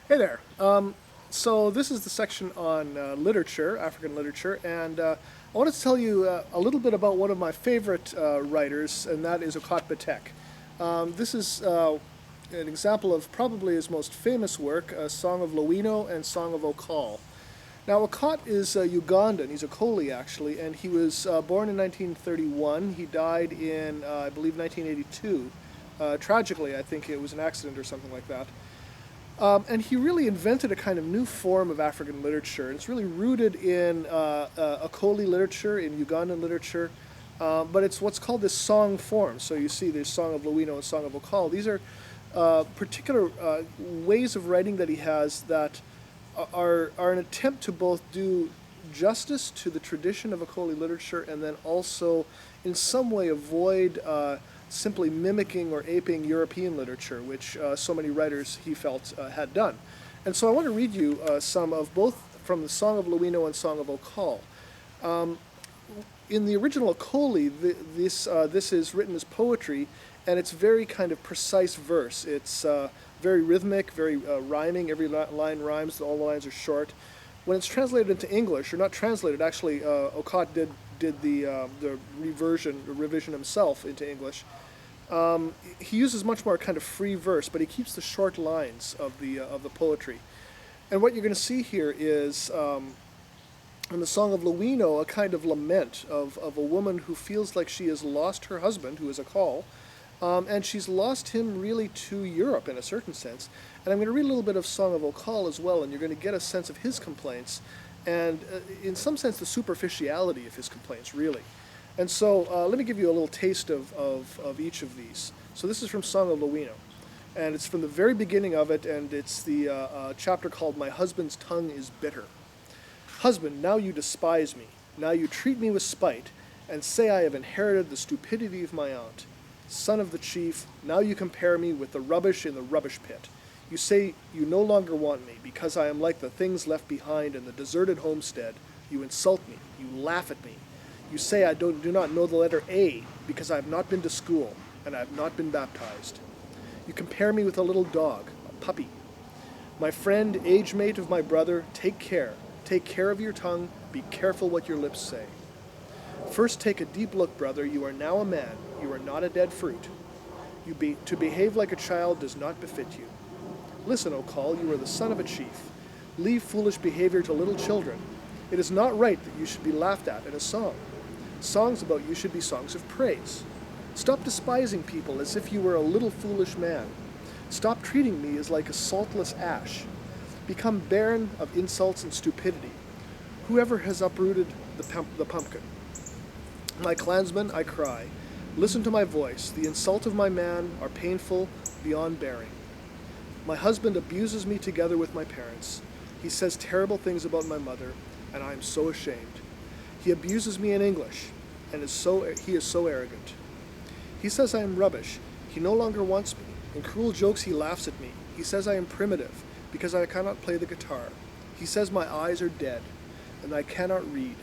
Hey there. So this is the section on literature, African literature, and I wanted to tell you a little bit about one of my favorite writers, and that is Okot. This is an example of probably his most famous work, Song of Lawino and Song of Ocol. Now, Okot is Ugandan. He's a Coli, actually, and he was born in 1931. He died in, I believe, 1982. Tragically, I think it was an accident or something like that. And he really invented a kind of new form of African literature. And it's really rooted in Ocoli literature, in Ugandan literature, but it's what's called this song form. So you see there's Song of Lawino and Song of Ocol. These are particular ways of writing that he has that are an attempt to both do justice to the tradition of Ocoli literature and then also in some way avoid simply mimicking or aping European literature, which so many writers he felt had done. And so I want to read you some of both from the Song of Lawino and Song of Ocol. In the original Ocoli, this is written as poetry, and it's very kind of precise verse. It's very rhythmic, very rhyming. Every line rhymes. All the lines are short. When it's translated into English, or not translated, actually, Okot did the revision himself into English. He uses much more kind of free verse, but he keeps the short lines of the poetry. And what you're going to see here is in the Song of Lawino a kind of lament of a woman who feels like she has lost her husband, who is Ocol, and she's lost him really to Europe in a certain sense. And I'm going to read a little bit of Song of Ocol as well, and you're going to get a sense of his complaints, and in some sense the superficiality of his complaints, really. And so let me give you a little taste of each of these. So this is from Song of Lawino, and it's from the very beginning of it, and it's the chapter called My Husband's Tongue is Bitter. Husband, now you despise me. Now you treat me with spite, and say I have inherited the stupidity of my aunt. Son of the chief, now you compare me with the rubbish in the rubbish pit. You say you no longer want me, because I am like the things left behind in the deserted homestead. You insult me. You laugh at me. You say I do not know the letter A, because I have not been to school, and I have not been baptized. You compare me with a little dog, a puppy. My friend, age mate of my brother, take care. Take care of your tongue. Be careful what your lips say. First take a deep look, brother. You are now a man. You are not a dead fruit. To behave like a child does not befit you. Listen, Ocol, you are the son of a chief. Leave foolish behavior to little children. It is not right that you should be laughed at in a song. Songs about you should be songs of praise. Stop despising people as if you were a little foolish man. Stop treating me as like a saltless ash. Become barren of insults and stupidity. Whoever has uprooted the pumpkin. My clansmen, I cry. Listen to my voice. The insult of my man are painful beyond bearing. My husband abuses me together with my parents. He says terrible things about my mother, and I am so ashamed. He abuses me in English, and he is so arrogant. He says I am rubbish. He no longer wants me. In cruel jokes he laughs at me. He says I am primitive, because I cannot play the guitar. He says my eyes are dead, and I cannot read.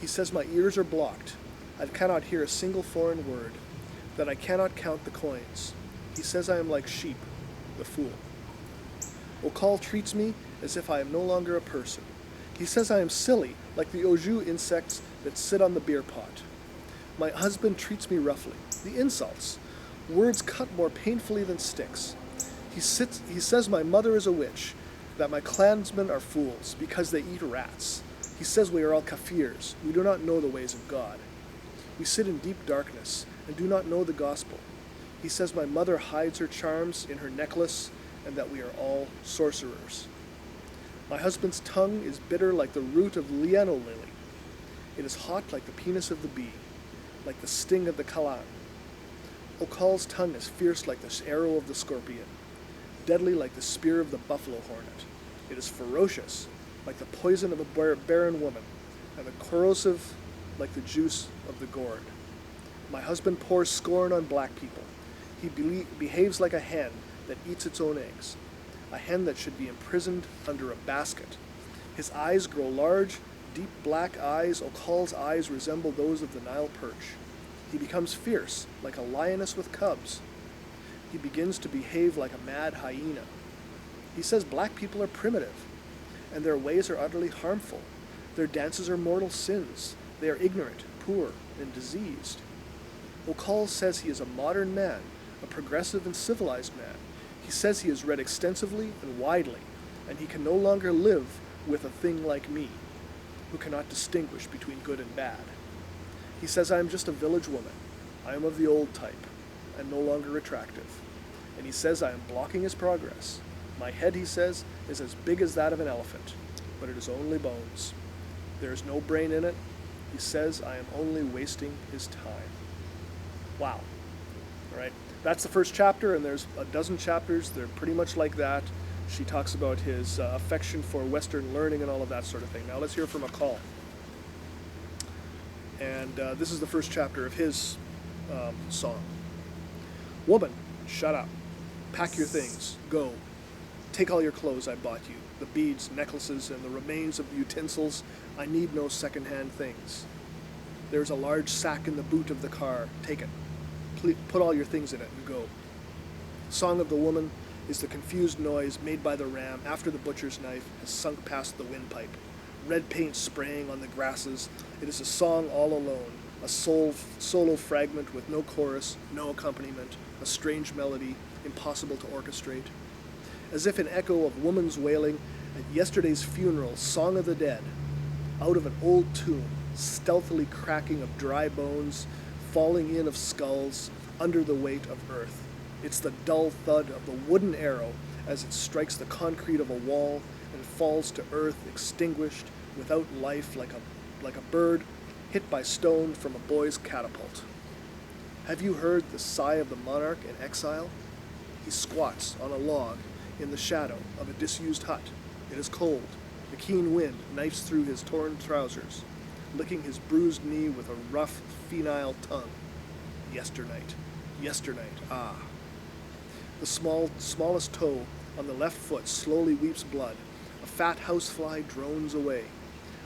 He says my ears are blocked. I cannot hear a single foreign word, that I cannot count the coins. He says I am like sheep, the fool. Ocol treats me as if I am no longer a person. He says I am silly, like the oju insects that sit on the beer pot. My husband treats me roughly. The insults. Words cut more painfully than sticks. He says my mother is a witch, that my clansmen are fools, because they eat rats. He says we are all Kafirs. We do not know the ways of God. We sit in deep darkness and do not know the gospel. He says my mother hides her charms in her necklace and that we are all sorcerers. My husband's tongue is bitter like the root of liano lily. It is hot like the penis of the bee, like the sting of the kalan. Ocol's tongue is fierce like the arrow of the scorpion, deadly like the spear of the buffalo hornet. It is ferocious like the poison of a barren woman, and corrosive like the juice of the gourd. My husband pours scorn on black people. He behaves like a hen that eats its own eggs, a hen that should be imprisoned under a basket. His eyes grow large, deep black eyes. Ocol's eyes resemble those of the Nile perch. He becomes fierce, like a lioness with cubs. He begins to behave like a mad hyena. He says black people are primitive, and their ways are utterly harmful. Their dances are mortal sins. They are ignorant, poor, and diseased. Ocol says he is a modern man, a progressive and civilized man. He says he has read extensively and widely, and he can no longer live with a thing like me, who cannot distinguish between good and bad. He says I am just a village woman. I am of the old type, and no longer attractive. And he says I am blocking his progress. My head, he says, is as big as that of an elephant, but it is only bones. There is no brain in it. He says I am only wasting his time. Wow. All right. That's the first chapter, and there's a dozen chapters. They're pretty much like that. She talks about his affection for Western learning and all of that sort of thing. Now let's hear from Ocol. And this is the first chapter of his song. Woman, shut up. Pack your things. Go. Take all your clothes I bought you, the beads, necklaces, and the remains of utensils. I need no second-hand things. There's a large sack in the boot of the car. Take it. Put all your things in it and go. Song of the woman is the confused noise made by the ram after the butcher's knife has sunk past the windpipe. Red paint spraying on the grasses. It is a song all alone, a solo fragment with no chorus, no accompaniment, a strange melody, impossible to orchestrate. As if an echo of woman's wailing at yesterday's funeral, song of the dead, out of an old tomb, stealthily cracking of dry bones, falling in of skulls, under the weight of earth. It's the dull thud of the wooden arrow as it strikes the concrete of a wall and falls to earth extinguished, without life, like a bird hit by stone from a boy's catapult. Have you heard the sigh of the monarch in exile? He squats on a log in the shadow of a disused hut. It is cold. The keen wind knifes through his torn trousers, licking his bruised knee with a rough, penile tongue. Yesternight, ah. The smallest toe on the left foot slowly weeps blood. A fat housefly drones away.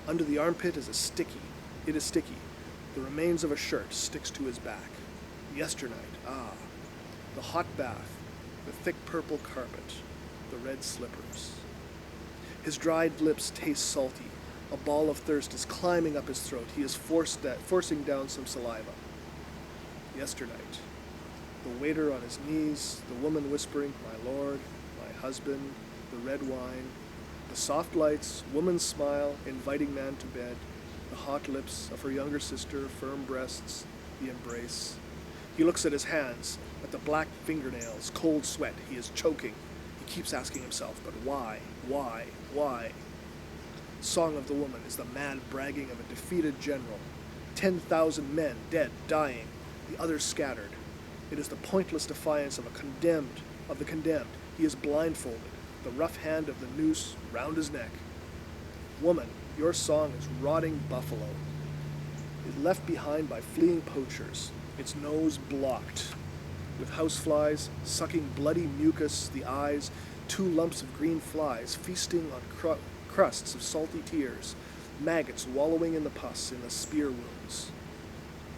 Under the armpit is sticky. The remains of a shirt sticks to his back. Yesternight, ah. The hot bath, the thick purple carpet, the red slippers. His dried lips taste salty. A ball of thirst is climbing up his throat. He is forcing down some saliva. Yesternight. The waiter on his knees, the woman whispering, "My lord, my husband," the red wine, the soft lights, woman's smile, inviting man to bed, the hot lips of her younger sister, firm breasts, the embrace. He looks at his hands, at the black fingernails, cold sweat. He is choking. He keeps asking himself, but why? Song of the woman is the mad bragging of a defeated general. 10,000 men dead, dying, the others scattered. It is the pointless defiance of the condemned. He is blindfolded, the rough hand of the noose round his neck. Woman, your song is rotting buffalo. It is left behind by fleeing poachers, its nose blocked, with houseflies sucking bloody mucus, the eyes, 2 lumps of green flies feasting on crusts of salty tears, maggots wallowing in the pus in the spear wounds.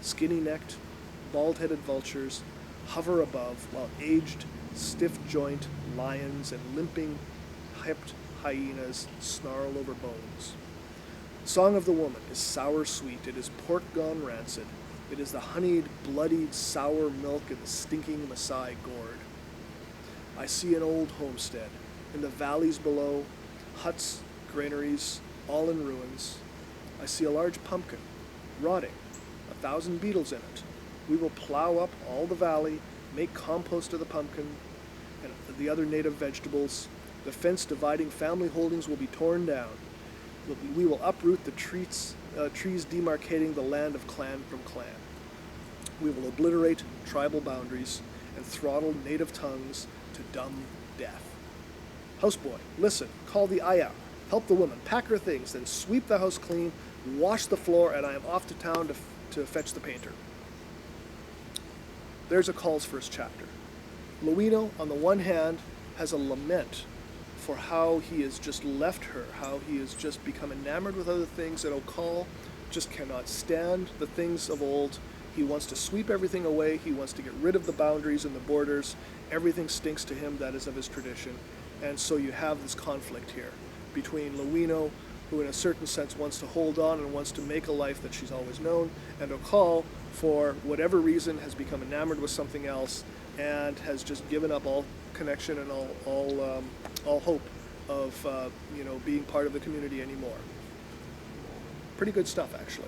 Skinny-necked, bald-headed vultures hover above, while aged, stiff-joint lions and limping-hipped hyenas snarl over bones. Song of the woman is sour-sweet. It is pork gone rancid. It is the honeyed, bloodied, sour milk in the stinking Maasai gourd. I see an old homestead. In the valleys below, huts, granaries, all in ruins. I see a large pumpkin, rotting, 1,000 beetles in it. We will plow up all the valley, make compost of the pumpkin and the other native vegetables. The fence dividing family holdings will be torn down. We will uproot the trees demarcating the land of clan from clan. We will obliterate tribal boundaries and throttle native tongues to dumb death. Houseboy, listen, call the ayah, help the woman, pack her things, then sweep the house clean, wash the floor, and I am off to town to fetch the painter. There's Ocol's first chapter. Lawino, on the one hand, has a lament for how he has just left her, how he has just become enamored with other things, and Ocol just cannot stand the things of old. He wants to sweep everything away. He wants to get rid of the boundaries and the borders. Everything stinks to him that is of his tradition. And so you have this conflict here between Lawino, who in a certain sense wants to hold on and wants to make a life that she's always known, and Ocol, for whatever reason, has become enamored with something else and has just given up all connection and all hope of being part of the community anymore. Pretty good stuff, actually.